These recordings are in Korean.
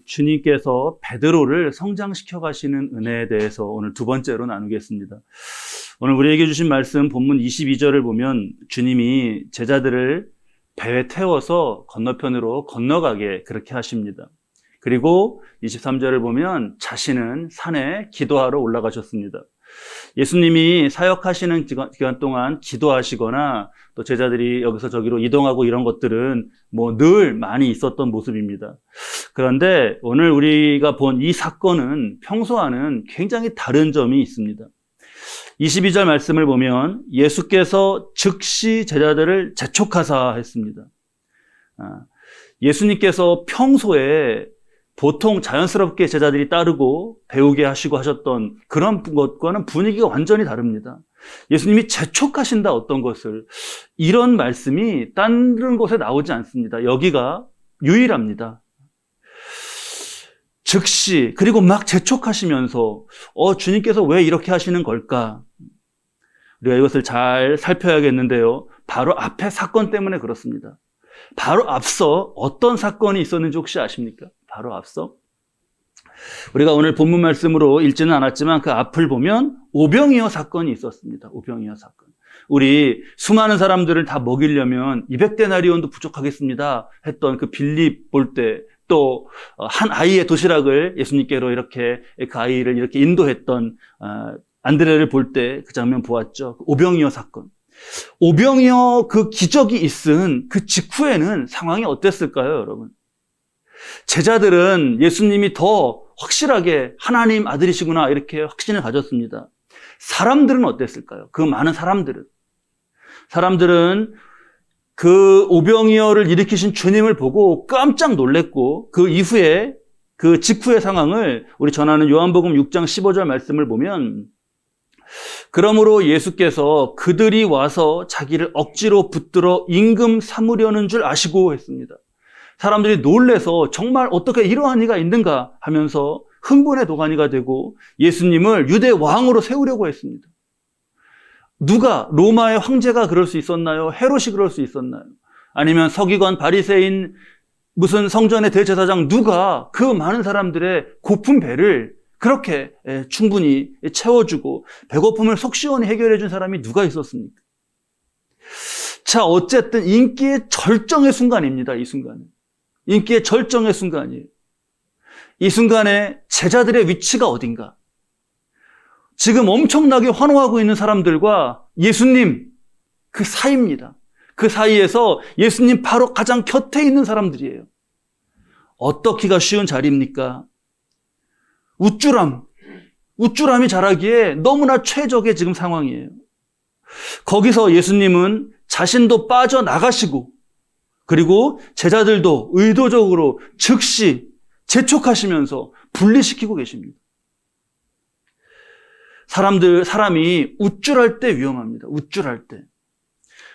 주님께서 베드로를 성장시켜 가시는 은혜에 대해서 오늘 두 번째로 나누겠습니다. 오늘 우리에게 주신 말씀 본문 22절을 보면 주님이 제자들을 배에 태워서 건너편으로 건너가게 그렇게 하십니다. 그리고 23절을 보면 자신은 산에 기도하러 올라가셨습니다. 예수님이 사역하시는 기간 동안 기도하시거나 또 제자들이 여기서 저기로 이동하고 이런 것들은 늘 많이 있었던 모습입니다. 그런데 오늘 우리가 본 이 사건은 평소와는 굉장히 다른 점이 있습니다. 22절 말씀을 보면 예수께서 즉시 제자들을 재촉하사 했습니다. 예수님께서 평소에 보통 자연스럽게 제자들이 따르고 배우게 하시고 하셨던 그런 것과는 분위기가 완전히 다릅니다. 예수님이 재촉하신다 어떤 것을, 이런 말씀이 다른 곳에 나오지 않습니다. 여기가 유일합니다. 즉시, 그리고 막 재촉하시면서 주님께서 왜 이렇게 하시는 걸까? 우리가 이것을 잘 살펴야겠는데요. 바로 앞에 사건 때문에 그렇습니다. 바로 앞서 어떤 사건이 있었는지 혹시 아십니까? 바로 앞서 우리가 오늘 본문 말씀으로 읽지는 않았지만 그 앞을 보면 오병이어 사건이 있었습니다. 오병이어 사건. 우리 수많은 사람들을 다 먹이려면 200데나리온도 부족하겠습니다 했던 그 빌립 볼 때, 또 한 아이의 도시락을 예수님께로 이렇게 그 아이를 이렇게 인도했던 안드레를 볼 때 그 장면 보았죠. 오병이어 사건. 오병이어 그 기적이 있은 그 직후에는 상황이 어땠을까요, 여러분? 제자들은 예수님이 더 확실하게 하나님 아들이시구나 이렇게 확신을 가졌습니다. 사람들은 어땠을까요? 그 많은 사람들은 그 오병이어를 일으키신 주님을 보고 깜짝 놀랐고, 그 이후에 그 직후의 상황을 우리 전하는 요한복음 6장 15절 말씀을 보면, 그러므로 예수께서 그들이 와서 자기를 억지로 붙들어 임금 삼으려는 줄 아시고 했습니다. 사람들이 놀래서 정말 어떻게 이러한 이가 있는가 하면서 흥분의 도가니가 되고 예수님을 유대 왕으로 세우려고 했습니다. 누가, 로마의 황제가 그럴 수 있었나요? 헤롯이 그럴 수 있었나요? 아니면 서기관, 바리새인, 무슨 성전의 대제사장, 누가 그 많은 사람들의 고픈 배를 그렇게 충분히 채워주고 배고픔을 속 시원히 해결해 준 사람이 누가 있었습니까? 자, 어쨌든 인기의 절정의 순간입니다. 이 순간은 인기의 절정의 순간이에요. 이 순간에 제자들의 위치가 어딘가? 지금 엄청나게 환호하고 있는 사람들과 예수님, 그 사이입니다. 그 사이에서 예수님 바로 가장 곁에 있는 사람들이에요. 어떻기가 쉬운 자리입니까? 우쭐함이 자라기에 너무나 최적의 지금 상황이에요. 거기서 예수님은 자신도 빠져나가시고, 그리고 제자들도 의도적으로 즉시 재촉하시면서 분리시키고 계십니다. 사람이 우쭐할 때 위험합니다. 우쭐할 때.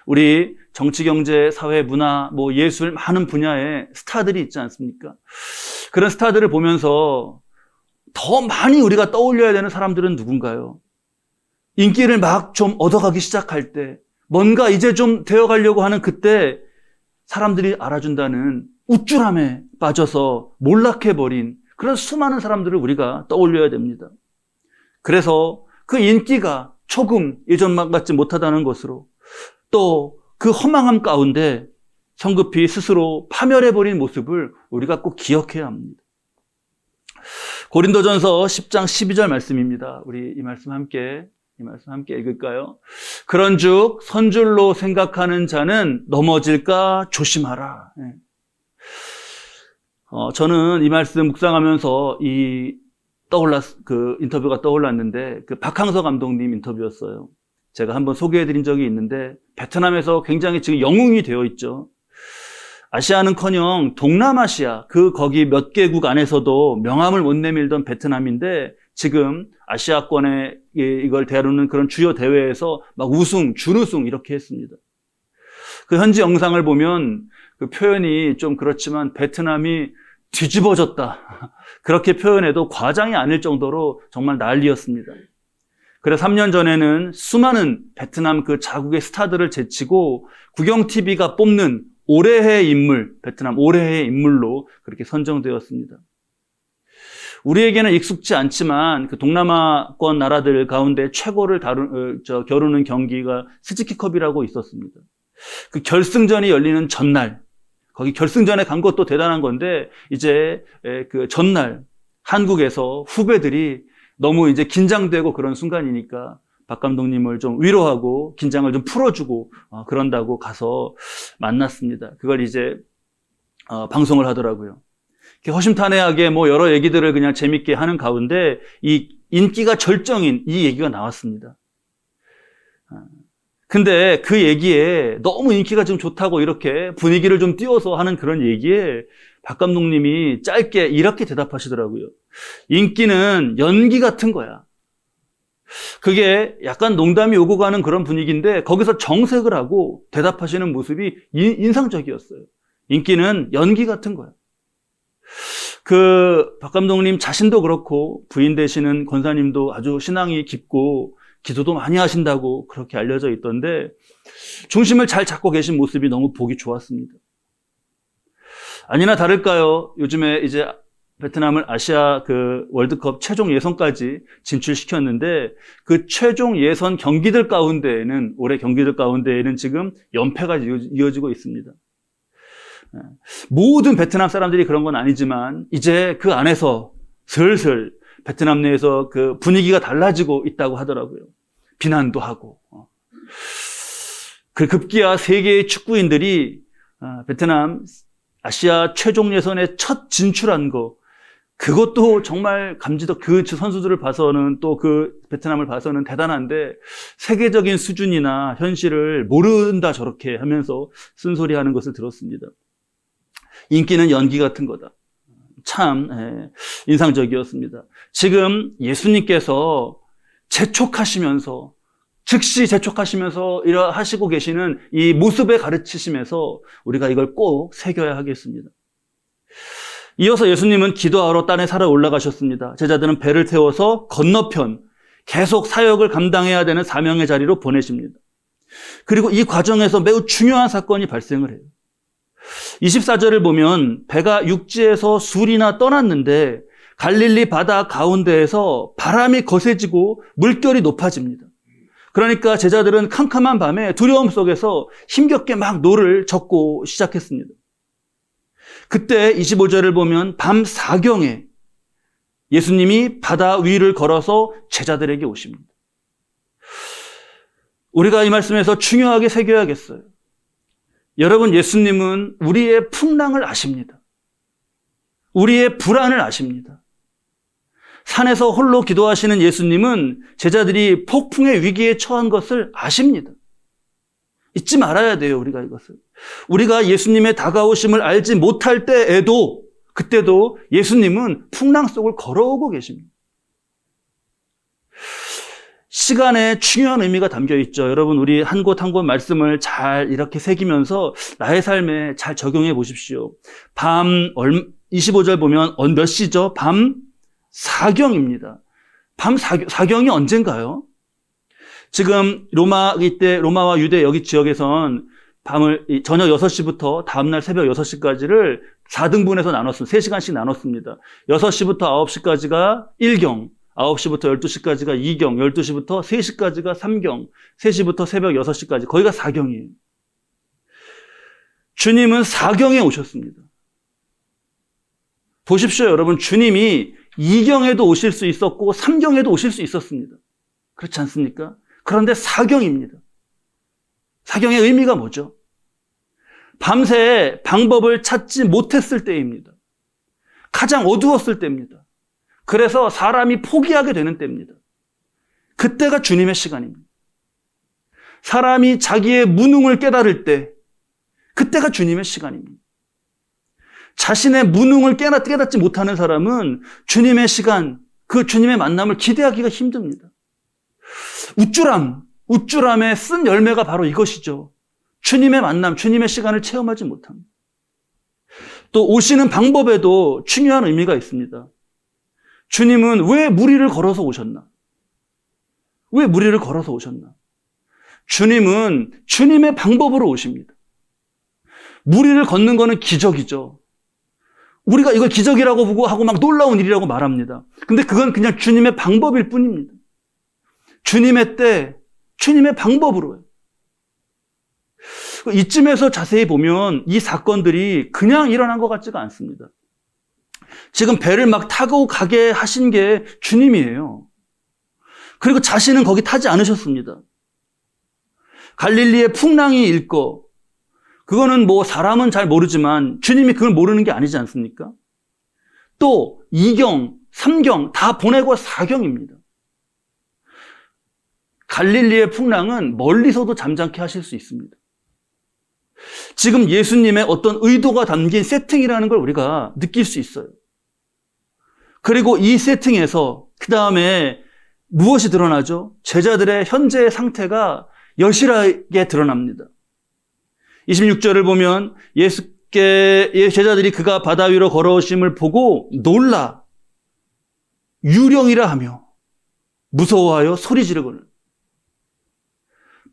우리 정치, 경제, 사회, 문화, 예술, 많은 분야의 스타들이 있지 않습니까? 그런 스타들을 보면서 더 많이 우리가 떠올려야 되는 사람들은 누군가요? 인기를 막 좀 얻어가기 시작할 때, 뭔가 이제 좀 되어가려고 하는 그때 사람들이 알아준다는 우쭐함에 빠져서 몰락해버린 그런 수많은 사람들을 우리가 떠올려야 됩니다. 그래서 그 인기가 조금 예전만 같지 못하다는 것으로, 또 그 허망함 가운데 성급히 스스로 파멸해버린 모습을 우리가 꼭 기억해야 합니다. 고린도전서 10장 12절 말씀입니다. 우리 이 말씀 함께 읽을까요? 그런즉 선줄로 생각하는 자는 넘어질까 조심하라. 저는 이 말씀 묵상하면서 그 인터뷰가 떠올랐는데, 그 박항서 감독님 인터뷰였어요. 제가 한번 소개해드린 적이 있는데, 베트남에서 굉장히 지금 영웅이 되어 있죠. 아시아는커녕 동남아시아, 거기 몇 개국 안에서도 명함을 못 내밀던 베트남인데, 지금 아시아권에 이걸 다루는 그런 주요 대회에서 막 우승, 준우승 이렇게 했습니다. 그 현지 영상을 보면 그 표현이 좀 그렇지만 베트남이 뒤집어졌다. 그렇게 표현해도 과장이 아닐 정도로 정말 난리였습니다. 그래서 3년 전에는 수많은 베트남 그 자국의 스타들을 제치고 국영TV가 뽑는 올해의 인물, 베트남 올해의 인물로 그렇게 선정되었습니다. 우리에게는 익숙지 않지만 그 동남아권 나라들 가운데 최고를 겨루는 경기가 스즈키컵이라고 있었습니다. 그 결승전이 열리는 전날, 거기 결승전에 간 것도 대단한 건데 이제 그 전날 한국에서 후배들이 너무 이제 긴장되고 그런 순간이니까 박 감독님을 좀 위로하고 긴장을 좀 풀어주고 그런다고 가서 만났습니다. 그걸 이제 방송을 하더라고요. 허심탄회하게 뭐 여러 얘기들을 그냥 재밌게 하는 가운데 이 인기가 절정인 이 얘기가 나왔습니다. 근데 그 얘기에 너무 인기가 좀 좋다고 이렇게 분위기를 좀 띄워서 하는 그런 얘기에 박 감독님이 짧게 이렇게 대답하시더라고요. 인기는 연기 같은 거야. 그게 약간 농담이 오고 가는 그런 분위기인데 거기서 정색을 하고 대답하시는 모습이 인상적이었어요. 인기는 연기 같은 거야. 박 감독님 자신도 그렇고 부인 되시는 권사님도 아주 신앙이 깊고 기도도 많이 하신다고 그렇게 알려져 있던데 중심을 잘 잡고 계신 모습이 너무 보기 좋았습니다. 아니나 다를까요? 요즘에 이제 베트남을 아시아 그 월드컵 최종 예선까지 진출시켰는데 그 최종 예선 경기들 가운데에는 올해 경기들 가운데에는 지금 연패가 이어지고 있습니다. 모든 베트남 사람들이 그런 건 아니지만 이제 그 안에서 슬슬 베트남 내에서 그 분위기가 달라지고 있다고 하더라고요. 비난도 하고. 그 급기야 세계의 축구인들이 베트남 아시아 최종 예선에 첫 진출한 거 그것도 정말 그 선수들을 봐서는 또 그 베트남을 봐서는 대단한데 세계적인 수준이나 현실을 모른다 저렇게 하면서 쓴소리하는 것을 들었습니다. 인기는 연기 같은 거다. 참 인상적이었습니다. 지금 예수님께서 즉시 재촉하시면서 하시고 계시는 이 모습의 가르치심에서 우리가 이걸 꼭 새겨야 하겠습니다. 이어서 예수님은 기도하러 땅에 살아 올라가셨습니다. 제자들은 배를 태워서 건너편 계속 사역을 감당해야 되는 사명의 자리로 보내십니다. 그리고 이 과정에서 매우 중요한 사건이 발생을 해요. 24절을 보면 배가 육지에서 술이나 떠났는데 갈릴리 바다 가운데에서 바람이 거세지고 물결이 높아집니다. 그러니까 제자들은 캄캄한 밤에 두려움 속에서 힘겹게 막 노를 젓고 시작했습니다. 그때 25절을 보면 밤 4경에 예수님이 바다 위를 걸어서 제자들에게 오십니다. 우리가 이 말씀에서 중요하게 새겨야겠어요. 여러분, 예수님은 우리의 풍랑을 아십니다. 우리의 불안을 아십니다. 산에서 홀로 기도하시는 예수님은 제자들이 폭풍의 위기에 처한 것을 아십니다. 잊지 말아야 돼요, 우리가 이것을. 우리가 예수님의 다가오심을 알지 못할 때에도, 그때도 예수님은 풍랑 속을 걸어오고 계십니다. 시간에 중요한 의미가 담겨 있죠. 여러분, 우리 한 곳 한 곳 말씀을 잘 이렇게 새기면서 나의 삶에 잘 적용해 보십시오. 25절 보면 몇 시죠? 밤 4경입니다. 밤 4경이 언젠가요? 지금 로마와 유대 여기 지역에선 저녁 6시부터 다음날 새벽 6시까지를 4등분해서 나눴습니다. 3시간씩 나눴습니다. 6시부터 9시까지가 1경, 9시부터 12시까지가 2경, 12시부터 3시까지가 3경, 3시부터 새벽 6시까지, 거기가 4경이에요. 주님은 4경에 오셨습니다. 보십시오, 여러분. 주님이 2경에도 오실 수 있었고 3경에도 오실 수 있었습니다. 그렇지 않습니까? 그런데 4경입니다. 4경의 의미가 뭐죠? 밤새 방법을 찾지 못했을 때입니다. 가장 어두웠을 때입니다. 그래서 사람이 포기하게 되는 때입니다. 그때가 주님의 시간입니다. 사람이 자기의 무능을 깨달을 때, 그때가 주님의 시간입니다. 자신의 무능을 깨닫지 못하는 사람은 주님의 시간, 그 주님의 만남을 기대하기가 힘듭니다. 우쭐함의 쓴 열매가 바로 이것이죠. 주님의 만남, 주님의 시간을 체험하지 못합니다. 또 오시는 방법에도 중요한 의미가 있습니다. 주님은 왜 무리를 걸어서 오셨나? 왜 무리를 걸어서 오셨나? 주님은 주님의 방법으로 오십니다. 무리를 걷는 것은 기적이죠. 우리가 이걸 기적이라고 보고 하고 막 놀라운 일이라고 말합니다. 근데 그건 그냥 주님의 방법일 뿐입니다. 주님의 때, 주님의 방법으로요. 이쯤에서 자세히 보면 이 사건들이 그냥 일어난 것 같지가 않습니다. 지금 배를 막 타고 가게 하신 게 주님이에요. 그리고 자신은 거기 타지 않으셨습니다. 갈릴리의 풍랑이 일거, 그거는 뭐 사람은 잘 모르지만 주님이 그걸 모르는 게 아니지 않습니까? 또 2경, 3경 다 보내고 4경입니다. 갈릴리의 풍랑은 멀리서도 잠잠케 하실 수 있습니다. 지금 예수님의 어떤 의도가 담긴 세팅이라는 걸 우리가 느낄 수 있어요. 그리고 이 세팅에서 그 다음에 무엇이 드러나죠? 제자들의 현재의 상태가 여실하게 드러납니다. 26절을 보면 제자들이 그가 바다 위로 걸어오심을 보고 놀라 유령이라 하며 무서워하여 소리 지르거늘.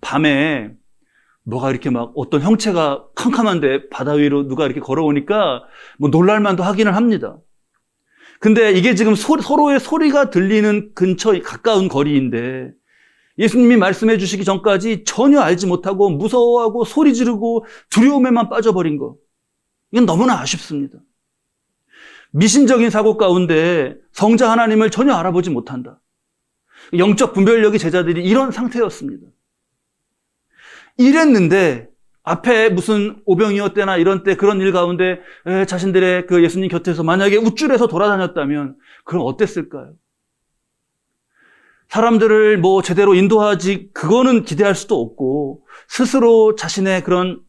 밤에 뭐가 이렇게 막 어떤 형체가 캄캄한데 바다 위로 누가 이렇게 걸어오니까 뭐 놀랄만도 하기는 합니다. 근데 이게 지금 서로의 소리가 들리는 근처 가까운 거리인데 예수님이 말씀해 주시기 전까지 전혀 알지 못하고 무서워하고 소리 지르고 두려움에만 빠져버린 거. 이건 너무나 아쉽습니다. 미신적인 사고 가운데 성자 하나님을 전혀 알아보지 못한다. 영적 분별력이 제자들이 이런 상태였습니다. 이랬는데 앞에 무슨 오병이어 때나 이런 때 그런 일 가운데 자신들의 그 예수님 곁에서 만약에 우쭐해서 돌아다녔다면 그럼 어땠을까요? 사람들을 뭐 제대로 인도하지 그거는 기대할 수도 없고 스스로 자신의 그런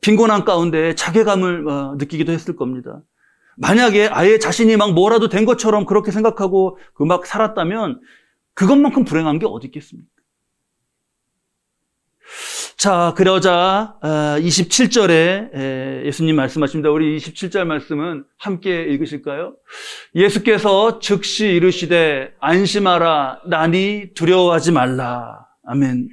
빈곤한 가운데 자괴감을 느끼기도 했을 겁니다. 만약에 아예 자신이 막 뭐라도 된 것처럼 그렇게 생각하고 그 막 살았다면 그것만큼 불행한 게 어디 있겠습니까? 자, 그러자 27절에 예수님 말씀하십니다. 우리 27절 말씀은 함께 읽으실까요? 예수께서 즉시 이르시되 안심하라 나니 두려워하지 말라. 아멘.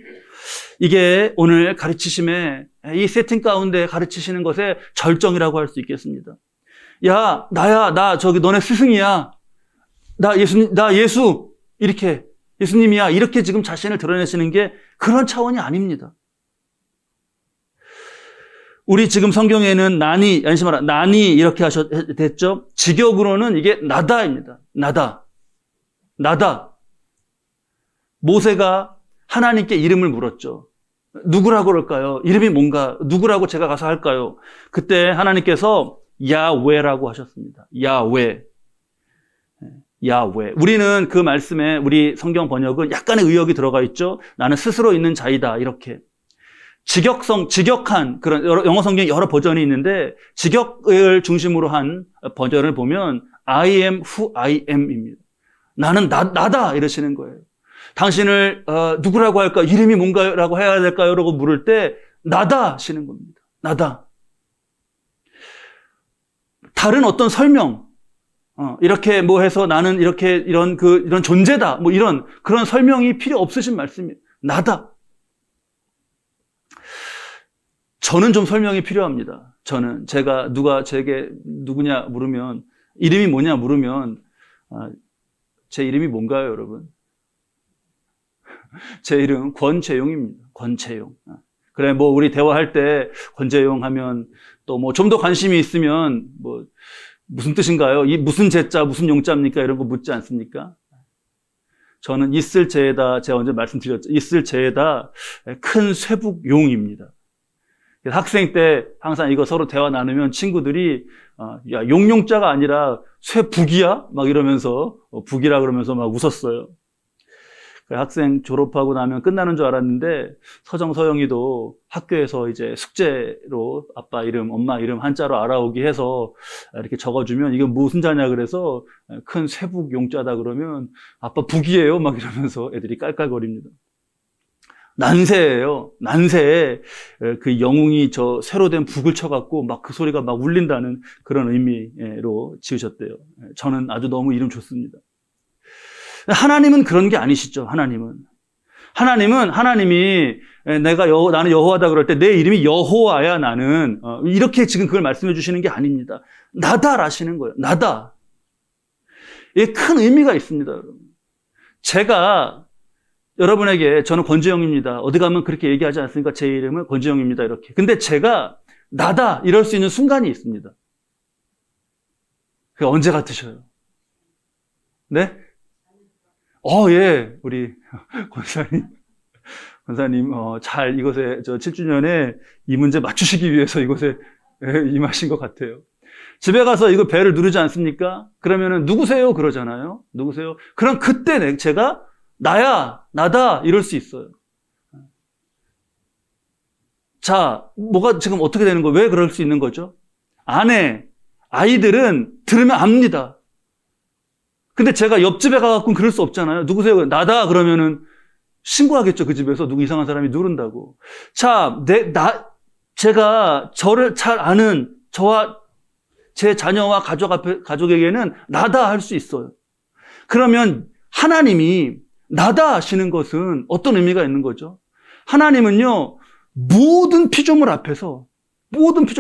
이게 오늘 가르치심의 이 세팅 가운데 가르치시는 것의 절정이라고 할 수 있겠습니다. 야, 나 저기 너네 스승이야. 나 예수 이렇게 예수님이야. 이렇게 지금 자신을 드러내시는 게 그런 차원이 아닙니다. 우리 지금 성경에는 나니, 안심하라, 나니 이렇게 됐죠? 직역으로는 이게 나다입니다. 나다. 모세가 하나님께 이름을 물었죠. 누구라고 그럴까요? 이름이 뭔가? 누구라고 제가 가서 할까요? 그때 하나님께서 야훼라고 하셨습니다. 야훼. 우리는 그 말씀에 우리 성경 번역은 약간의 의역이 들어가 있죠. 나는 스스로 있는 자이다. 이렇게. 직역한 그런 영어 성경 여러 버전이 있는데 직역을 중심으로 한 버전을 보면 I am who I am입니다. 나는 나다 이러시는 거예요. 당신을 누구라고 할까? 이름이 뭔가라고 해야 될까요? 라고 물을 때 나다 하시는 겁니다. 나다. 다른 어떤 설명 이렇게 뭐 해서 나는 이런 존재다 뭐 이런 그런 설명이 필요 없으신 말씀이에요. 나다. 저는 좀 설명이 필요합니다. 제가 누가 제게 누구냐 물으면 이름이 뭐냐 물으면 제 이름이 뭔가요, 여러분? 제 이름 권재용입니다. 권재용. 그래 뭐 우리 대화할 때 권재용 하면 또 뭐 좀 더 관심이 있으면 뭐 무슨 뜻인가요? 이 무슨 제자 무슨 용자입니까? 이런 거 묻지 않습니까? 저는 있을 제에다 제가 언제 말씀드렸죠. 있을 제에다 큰 쇠북용입니다. 학생 때 항상 이거 서로 대화 나누면 친구들이 야 용용자가 아니라 쇠북이야? 막 이러면서 북이라 그러면서 막 웃었어요. 학생 졸업하고 나면 끝나는 줄 알았는데 서영이도 학교에서 이제 숙제로 아빠 이름, 엄마 이름 한자로 알아오기 해서 이렇게 적어주면 이건 무슨 자냐 그래서 큰 쇠북 용자다 그러면 아빠 북이에요 막 이러면서 애들이 깔깔거립니다. 난세예요. 난세에 그 영웅이 저 새로 된 북을 쳐갖고 막 그 소리가 막 울린다는 그런 의미로 지으셨대요. 저는 아주 너무 이름 좋습니다. 하나님은 그런 게 아니시죠. 하나님이 나는 여호와다 그럴 때 내 이름이 여호와야 나는 이렇게 지금 그걸 말씀해 주시는 게 아닙니다. 나다라시는 거예요. 나다. 이게 큰 의미가 있습니다, 여러분. 제가 여러분에게 저는 권지영입니다. 어디 가면 그렇게 얘기하지 않습니까? 제 이름은 권지영입니다. 이렇게. 근데 제가 나다 이럴 수 있는 순간이 있습니다. 그게 언제 같으셔요? 네? 예. 우리 권사님 잘 이것에 7주년에 이 문제 맞추시기 위해서 이것에 임하신 것 같아요. 집에 가서 이거 벨을 누르지 않습니까? 그러면은 누구세요? 그러잖아요. 누구세요? 그럼 그때 제가 나야, 나다 이럴 수 있어요. 자, 뭐가 지금 어떻게 되는 거예요? 왜 그럴 수 있는 거죠? 아이들은 들으면 압니다. 근데 제가 옆집에 가갖고는 그럴 수 없잖아요. 누구세요? 나다 그러면은 신고하겠죠. 그 집에서 누구 이상한 사람이 누른다고. 자, 제가 저를 잘 아는 저와 제 자녀와 가족에게는 나다 할 수 있어요. 그러면 하나님이 나다 하시는 것은 어떤 의미가 있는 거죠? 하나님은요, 모든 피조물 앞에서,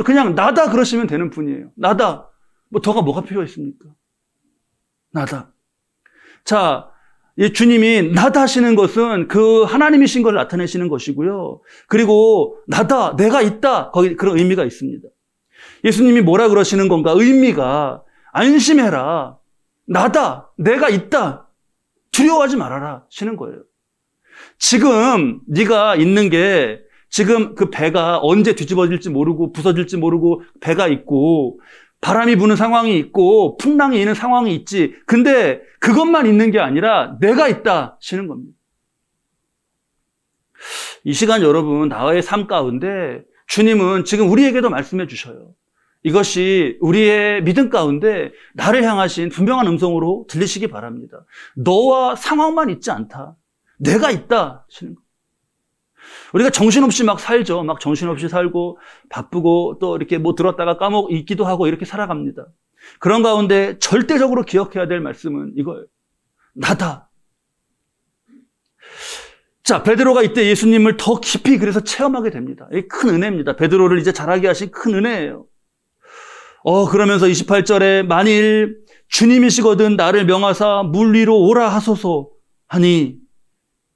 그냥 나다 그러시면 되는 분이에요. 나다. 뭐가 필요 있습니까? 나다. 자, 주님이 나다 하시는 것은 그 하나님이신 걸 나타내시는 것이고요. 그리고 나다, 내가 있다. 거기 그런 의미가 있습니다. 예수님이 뭐라 그러시는 건가? 의미가 안심해라. 나다. 내가 있다. 두려워하지 말아라. 시는 거예요. 지금 네가 있는 게 지금 그 배가 언제 뒤집어질지 모르고 부서질지 모르고 배가 있고 바람이 부는 상황이 있고 풍랑이 있는 상황이 있지. 근데 그것만 있는 게 아니라 내가 있다 시는 겁니다. 이 시간 여러분 나의 삶 가운데 주님은 지금 우리에게도 말씀해 주셔요. 이것이 우리의 믿음 가운데 나를 향하신 분명한 음성으로 들리시기 바랍니다. 너와 상황만 있지 않다. 내가 있다 시는 겁니다. 우리가 정신없이 막 살죠. 막 정신없이 살고 바쁘고 또 이렇게 뭐 들었다가 잊기도 하고 이렇게 살아갑니다. 그런 가운데 절대적으로 기억해야 될 말씀은 이거예요. 나다. 자, 베드로가 이때 예수님을 더 깊이 그래서 체험하게 됩니다. 이게 큰 은혜입니다. 베드로를 이제 자라게 하신 큰 은혜예요. 그러면서 28절에 만일 주님이시거든 나를 명하사 물 위로 오라 하소서 하니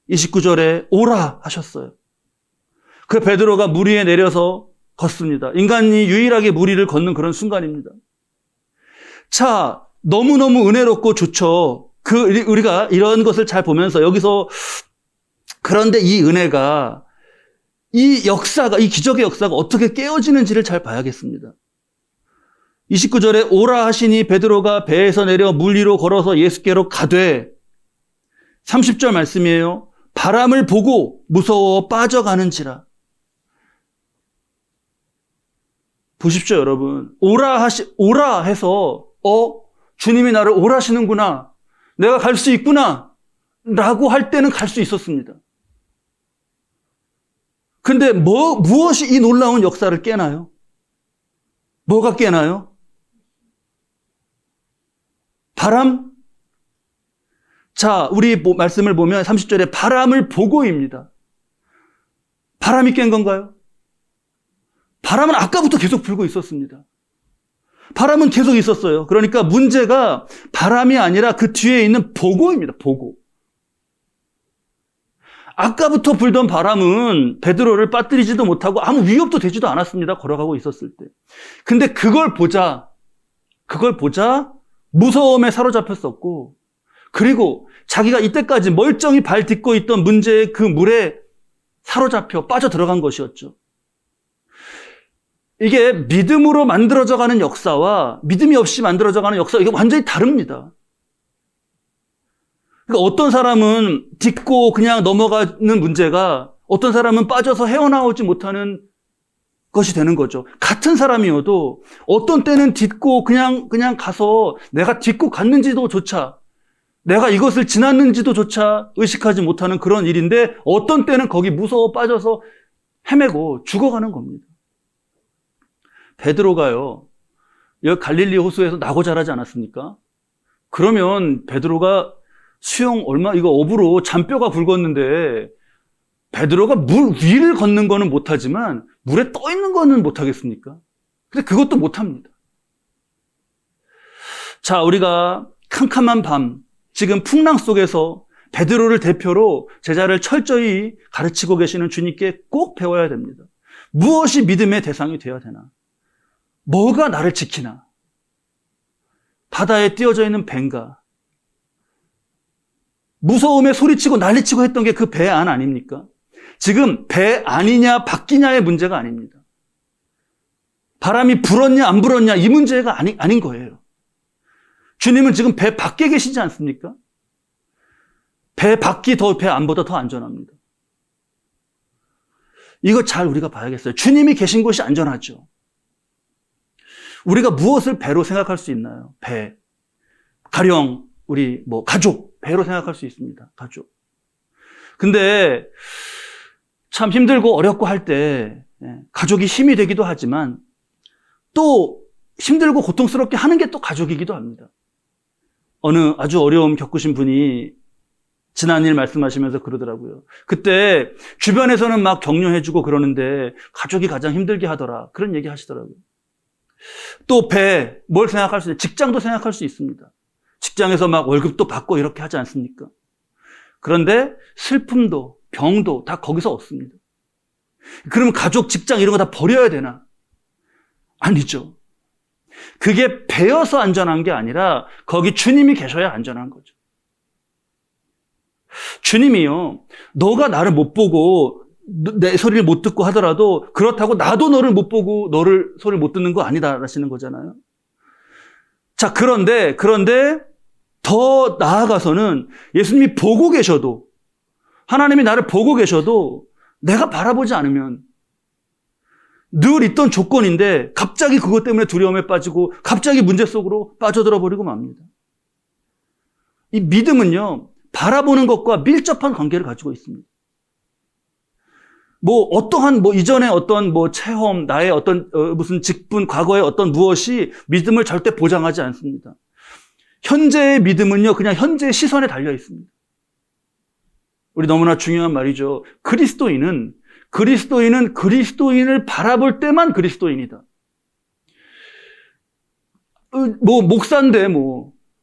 29절에 오라 하셨어요. 그 베드로가 물 위에 내려서 걷습니다. 인간이 유일하게 물 위를 걷는 그런 순간입니다. 자, 너무너무 은혜롭고 좋죠. 우리가 이런 것을 잘 보면서 여기서 그런데 이 은혜가 이 기적의 역사가 어떻게 깨어지는지를 잘 봐야겠습니다. 29절에 오라 하시니 베드로가 배에서 내려 물 위로 걸어서 예수께로 가되 30절 말씀이에요. 바람을 보고 무서워 빠져가는지라. 보십시오, 여러분. 오라 해서 주님이 나를 오라시는구나. 내가 갈 수 있구나. 라고 할 때는 갈 수 있었습니다. 근데 무엇이 이 놀라운 역사를 깨나요? 뭐가 깨나요? 바람? 자, 우리 말씀을 보면 30절에 바람을 보고입니다. 바람이 깬 건가요? 바람은 아까부터 계속 불고 있었습니다. 바람은 계속 있었어요. 그러니까 문제가 바람이 아니라 그 뒤에 있는 보고입니다. 보고. 아까부터 불던 바람은 베드로를 빠뜨리지도 못하고 아무 위협도 되지도 않았습니다. 걸어가고 있었을 때. 근데 그걸 보자 무서움에 사로잡혔었고, 그리고 자기가 이때까지 멀쩡히 발 딛고 있던 문제의 그 물에 사로잡혀 빠져 들어간 것이었죠. 이게 믿음으로 만들어져가는 역사와 믿음이 없이 만들어져가는 역사, 이게 완전히 다릅니다. 그러니까 어떤 사람은 딛고 그냥 넘어가는 문제가 어떤 사람은 빠져서 헤어나오지 못하는 것이 되는 거죠. 같은 사람이어도 어떤 때는 딛고 그냥 가서 내가 딛고 갔는지도 조차 내가 이것을 지났는지도 조차 의식하지 못하는 그런 일인데 어떤 때는 거기 무서워 빠져서 헤매고 죽어가는 겁니다. 베드로가요, 여기 갈릴리 호수에서 나고 자라지 않았습니까? 그러면 베드로가 수영 이거 업으로 잔뼈가 굵었는데 베드로가 물 위를 걷는 거는 못하지만 물에 떠 있는 거는 못하겠습니까? 근데 그것도 못합니다. 자, 우리가 캄캄한 밤, 지금 풍랑 속에서 베드로를 대표로 제자를 철저히 가르치고 계시는 주님께 꼭 배워야 됩니다. 무엇이 믿음의 대상이 되어야 되나? 뭐가 나를 지키나? 바다에 띄어져 있는 배인가? 무서움에 소리치고 난리치고 했던 게 그 배 안 아닙니까? 지금 배 안이냐 밖이냐의 문제가 아닙니다. 바람이 불었냐 안 불었냐 이 문제가 아닌 거예요. 주님은 지금 배 밖에 계시지 않습니까? 배 밖이 배 안보다 더 안전합니다. 이거 잘 우리가 봐야겠어요. 주님이 계신 곳이 안전하죠. 우리가 무엇을 배로 생각할 수 있나요? 배. 가령 우리 가족, 배로 생각할 수 있습니다. 가족. 근데 참 힘들고 어렵고 할 때 가족이 힘이 되기도 하지만 또 힘들고 고통스럽게 하는 게 또 가족이기도 합니다. 어느 아주 어려움 겪으신 분이 지난 일 말씀하시면서 그러더라고요. 그때 주변에서는 막 격려해주고 그러는데 가족이 가장 힘들게 하더라. 그런 얘기 하시더라고요. 또 배, 뭘 생각할 수 있어요? 직장도 생각할 수 있습니다. 직장에서 막 월급도 받고 이렇게 하지 않습니까? 그런데 슬픔도 병도 다 거기서 얻습니다. 그러면 가족, 직장 이런 거 다 버려야 되나? 아니죠. 그게 배여서 안전한 게 아니라 거기 주님이 계셔야 안전한 거죠. 주님이요, 너가 나를 못 보고 내 소리를 못 듣고 하더라도 그렇다고 나도 너를 못 보고 너를 소리를 못 듣는 거 아니다 하시는 거잖아요. 자, 그런데 더 나아가서는 예수님이 보고 계셔도, 하나님이 나를 보고 계셔도 내가 바라보지 않으면 늘 있던 조건인데 갑자기 그것 때문에 두려움에 빠지고 갑자기 문제 속으로 빠져들어 버리고 맙니다. 이 믿음은요, 바라보는 것과 밀접한 관계를 가지고 있습니다. 어떠한 이전에 어떤 체험, 나의 어떤 무슨 직분, 과거의 어떤 무엇이 믿음을 절대 보장하지 않습니다. 현재의 믿음은요, 그냥 현재의 시선에 달려 있습니다. 우리 너무나 중요한 말이죠. 그리스도인은 그리스도인을 바라볼 때만 그리스도인이다. 목사인데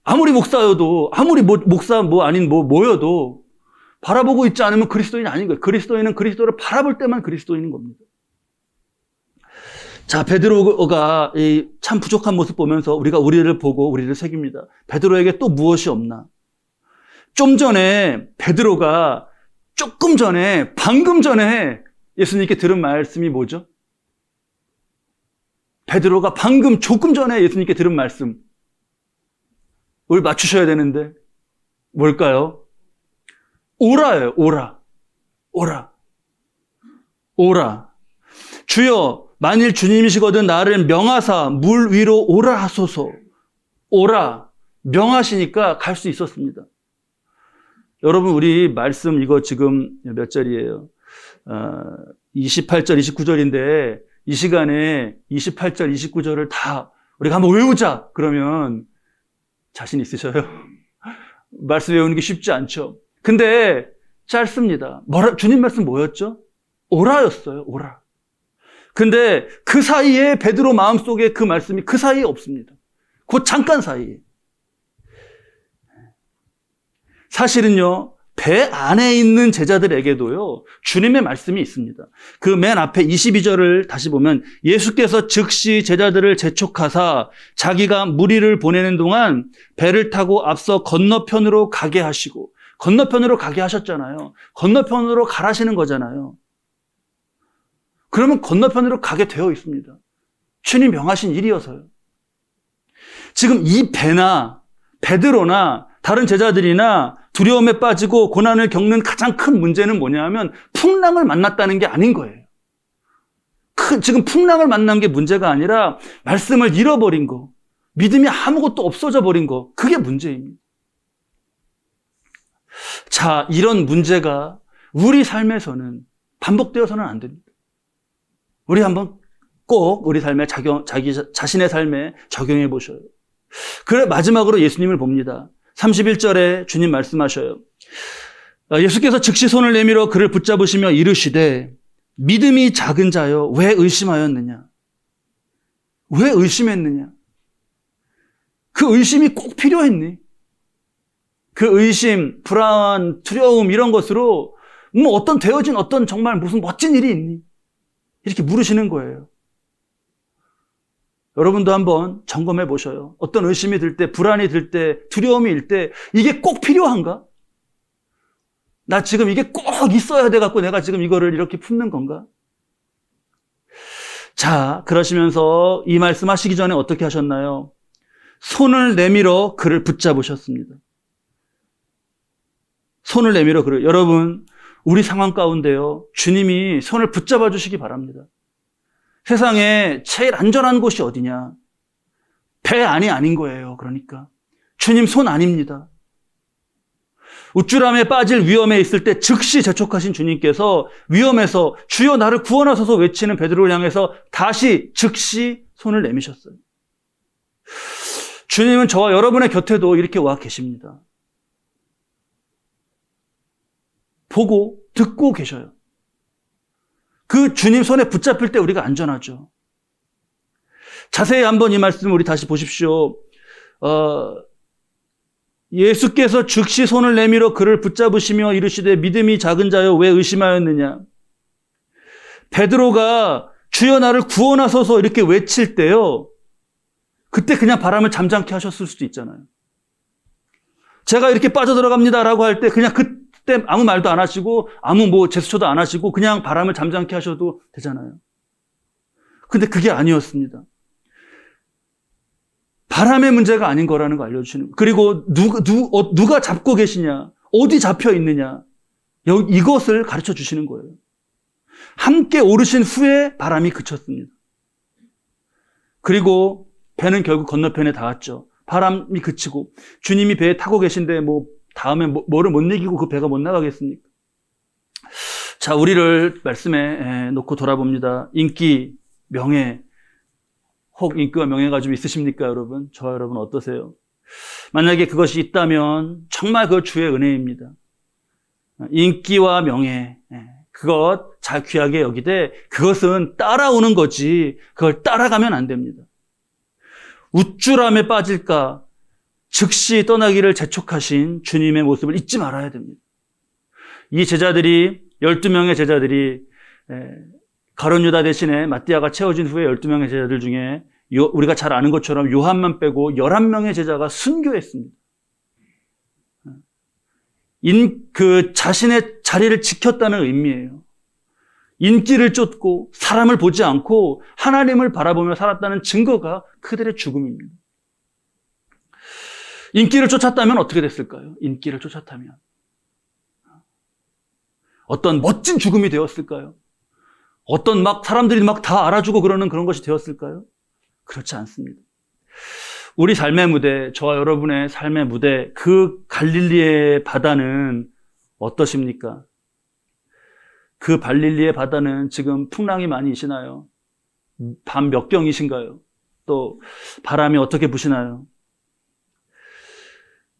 아무리 목사여도, 아무리 목사 아닌 뭐여도 바라보고 있지 않으면 그리스도인이 아닌 거예요. 그리스도인은 그리스도를 바라볼 때만 그리스도인인 겁니다. 자, 베드로가 참 부족한 모습 보면서 우리가 우리를 보고 우리를 새깁니다. 베드로에게 또 무엇이 없나? 좀 전에 베드로가 방금 전에 예수님께 들은 말씀이 뭐죠? 베드로가 조금 전에 예수님께 들은 말씀. 우리 맞추셔야 되는데 뭘까요? 오라예요. 오라. 주여, 만일 주님이시거든 나를 명하사 물 위로 오라 하소서. 오라. 명하시니까 갈 수 있었습니다. 여러분, 우리 말씀 이거 지금 몇 절이에요? 28절, 29절인데 이 시간에 28절, 29절을 다 우리가 한번 외우자. 그러면 자신 있으셔요? 말씀 외우는 게 쉽지 않죠. 근데 짧습니다. 주님 말씀 뭐였죠? 오라였어요. 오라. 근데 그 사이에 베드로 마음속에 그 말씀이 그 사이에 없습니다. 그 잠깐 사이에. 사실은요, 배 안에 있는 제자들에게도요, 주님의 말씀이 있습니다. 그 맨 앞에 22절을 다시 보면 예수께서 즉시 제자들을 재촉하사 자기가 무리를 보내는 동안 배를 타고 앞서 건너편으로 가게 하시고, 건너편으로 가게 하셨잖아요. 건너편으로 가라시는 거잖아요. 그러면 건너편으로 가게 되어 있습니다. 주님 명하신 일이어서요. 지금 이 베드로나 다른 제자들이나 두려움에 빠지고 고난을 겪는 가장 큰 문제는 뭐냐면 풍랑을 만났다는 게 아닌 거예요. 지금 풍랑을 만난 게 문제가 아니라 말씀을 잃어버린 거, 믿음이 아무것도 없어져 버린 거, 그게 문제입니다. 자, 이런 문제가 우리 삶에서는 반복되어서는 안 됩니다. 우리 한번 꼭 우리 삶에 자기 자신의 삶에 적용해 보셔요. 그래, 마지막으로 예수님을 봅니다. 31절에 주님 말씀하셔요. 예수께서 즉시 손을 내밀어 그를 붙잡으시며 이르시되 믿음이 작은 자여 왜 의심하였느냐? 왜 의심했느냐? 그 의심이 꼭 필요했니? 그 의심, 불안, 두려움 이런 것으로 어떤 되어진 어떤 정말 무슨 멋진 일이 있니? 이렇게 물으시는 거예요. 여러분도 한번 점검해 보셔요. 어떤 의심이 들 때, 불안이 들 때, 두려움이 일 때 이게 꼭 필요한가? 나 지금 이게 꼭 있어야 돼 갖고 내가 지금 이거를 이렇게 품는 건가? 자, 그러시면서 이 말씀하시기 전에 어떻게 하셨나요? 손을 내밀어 그를 붙잡으셨습니다. 손을 내밀어 그를. 여러분, 우리 상황 가운데요, 주님이 손을 붙잡아 주시기 바랍니다. 세상에 제일 안전한 곳이 어디냐? 배 안이 아닌 거예요. 그러니까 주님 손 아닙니다. 우쭐함에 빠질 위험에 있을 때 즉시 재촉하신 주님께서 위험에서 주여 나를 구원하소서 외치는 베드로를 향해서 다시 즉시 손을 내미셨어요. 주님은 저와 여러분의 곁에도 이렇게 와 계십니다. 보고 듣고 계셔요. 그 주님 손에 붙잡힐 때 우리가 안전하죠. 자세히 한번 이 말씀을 우리 다시 보십시오. 예수께서 즉시 손을 내밀어 그를 붙잡으시며 이르시되 믿음이 작은 자여 왜 의심하였느냐? 베드로가 주여 나를 구원하소서 이렇게 외칠 때요, 그때 그냥 바람을 잠잠케 하셨을 수도 있잖아요. 제가 이렇게 빠져들어갑니다라고 할 때 그냥 그때 아무 말도 안 하시고 아무 제스처도 안 하시고 그냥 바람을 잠잠케 하셔도 되잖아요. 근데 그게 아니었습니다. 바람의 문제가 아닌 거라는 거 알려주시는 거예요. 그리고 누가 잡고 계시냐, 어디 잡혀 있느냐, 이것을 가르쳐 주시는 거예요. 함께 오르신 후에 바람이 그쳤습니다. 그리고 배는 결국 건너편에 닿았죠. 바람이 그치고 주님이 배에 타고 계신데 다음에 뭐를 못 이기고 그 배가 못 나가겠습니까? 자, 우리를 말씀에 놓고 돌아봅니다. 인기, 명예, 혹 인기와 명예가 좀 있으십니까, 여러분? 저와 여러분 어떠세요? 만약에 그것이 있다면 정말 그 주의 은혜입니다. 인기와 명예, 그것 잘 귀하게 여기되 그것은 따라오는 거지 그걸 따라가면 안 됩니다. 우쭐함에 빠질까 즉시 떠나기를 재촉하신 주님의 모습을 잊지 말아야 됩니다. 이 제자들이 12명의 제자들이 가룟 유다 대신에 마띠아가 채워진 후에 12명의 제자들 중에 우리가 잘 아는 것처럼 요한만 빼고 11명의 제자가 순교했습니다. 그 자신의 자리를 지켰다는 의미예요. 인기를 쫓고 사람을 보지 않고 하나님을 바라보며 살았다는 증거가 그들의 죽음입니다. 인기를 쫓았다면 어떻게 됐을까요? 인기를 쫓았다면 어떤 멋진 죽음이 되었을까요? 어떤 사람들이 다 알아주고 그러는 그런 것이 되었을까요? 그렇지 않습니다. 우리 삶의 무대, 저와 여러분의 삶의 무대, 그 갈릴리의 바다는 어떠십니까? 그 갈릴리의 바다는 지금 풍랑이 많이 이시나요? 밤 몇 경이신가요? 또 바람이 어떻게 부시나요?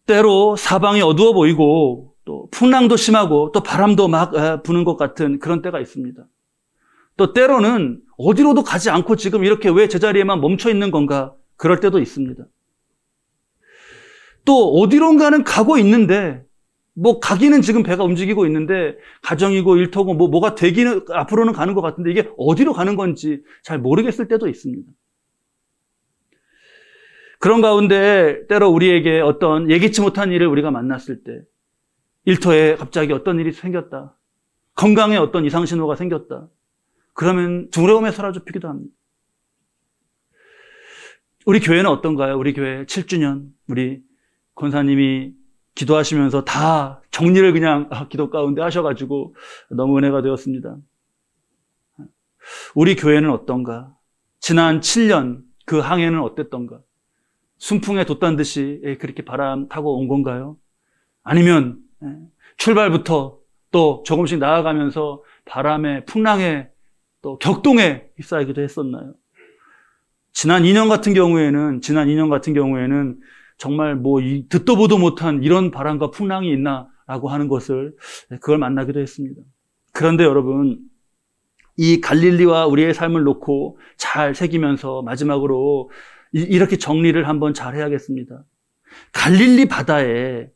때로 사방이 어두워 보이고 또 풍랑도 심하고 또 바람도 막 부는 것 같은 그런 때가 있습니다. 또 때로는 어디로도 가지 않고 지금 이렇게 왜 제자리에만 멈춰 있는 건가? 그럴 때도 있습니다. 또 어디론가는 가고 있는데 가기는 지금 배가 움직이고 있는데 가정이고 일터고 뭐가 되기는 앞으로는 가는 것 같은데 이게 어디로 가는 건지 잘 모르겠을 때도 있습니다. 그런 가운데 때로 우리에게 어떤 예기치 못한 일을 우리가 만났을 때 일터에 갑자기 어떤 일이 생겼다. 건강에 어떤 이상신호가 생겼다. 그러면 두려움에 사로잡히기도 합니다. 우리 교회는 어떤가요? 우리 교회 7주년 우리 권사님이 기도하시면서 다 정리를 그냥 기도 가운데 하셔가지고 너무 은혜가 되었습니다. 우리 교회는 어떤가? 지난 7년 그 항해는 어땠던가? 순풍에 돛단 듯이 그렇게 바람 타고 온 건가요? 아니면 출발부터 또 조금씩 나아가면서 바람에, 풍랑에, 또 격동에 휩싸이기도 했었나요? 지난 2년 같은 경우에는 정말 듣도 보도 못한 이런 바람과 풍랑이 있나라고 하는 것을, 그걸 만나기도 했습니다. 그런데 여러분, 이 갈릴리와 우리의 삶을 놓고 잘 새기면서 마지막으로 이렇게 정리를 한번 잘 해야겠습니다. 갈릴리 바다에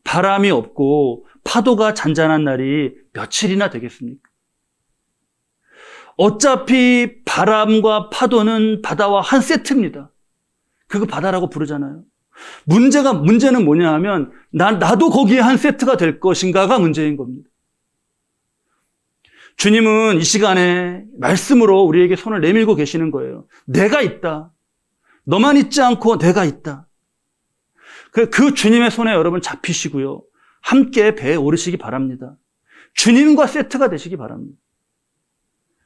바람이 없고 파도가 잔잔한 날이 며칠이나 되겠습니까? 어차피 바람과 파도는 바다와 한 세트입니다. 그거 바다라고 부르잖아요. 문제는 뭐냐 하면 나도 거기에 한 세트가 될 것인가가 문제인 겁니다. 주님은 이 시간에 말씀으로 우리에게 손을 내밀고 계시는 거예요. 내가 있다. 너만 있지 않고 내가 있다. 그 주님의 손에 여러분 잡히시고요. 함께 배에 오르시기 바랍니다. 주님과 세트가 되시기 바랍니다.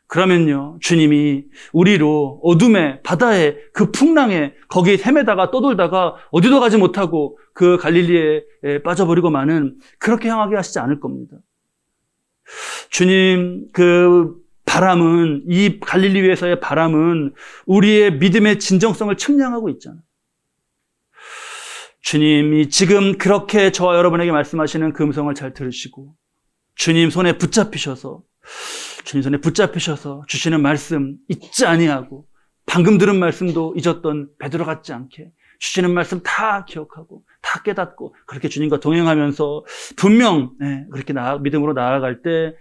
그러면요, 주님이 우리로 어둠에, 바다에, 그 풍랑에 거기에 헤매다가 떠돌다가 어디도 가지 못하고 그 갈릴리에 빠져버리고 마는, 그렇게 향하게 하시지 않을 겁니다. 주님, 이 갈릴리 위에서의 바람은 우리의 믿음의 진정성을 측량하고 있잖아요. 주님이 지금 그렇게 저와 여러분에게 말씀하시는 그 음성을 잘 들으시고 주님 손에 붙잡히셔서 주시는 말씀 잊지 아니하고, 방금 들은 말씀도 잊었던 베드로 같지 않게 주시는 말씀 다 기억하고 다 깨닫고 그렇게 주님과 동행하면서 분명 그렇게 믿음으로 나아갈 때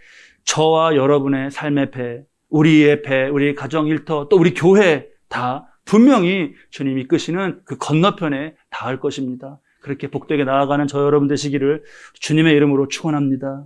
저와 여러분의 삶의 배, 우리의 가정 일터, 또 우리 교회 다 분명히 주님이 이끄시는 그 건너편에 닿을 것입니다. 그렇게 복되게 나아가는 저 여러분 되시기를 주님의 이름으로 축원합니다.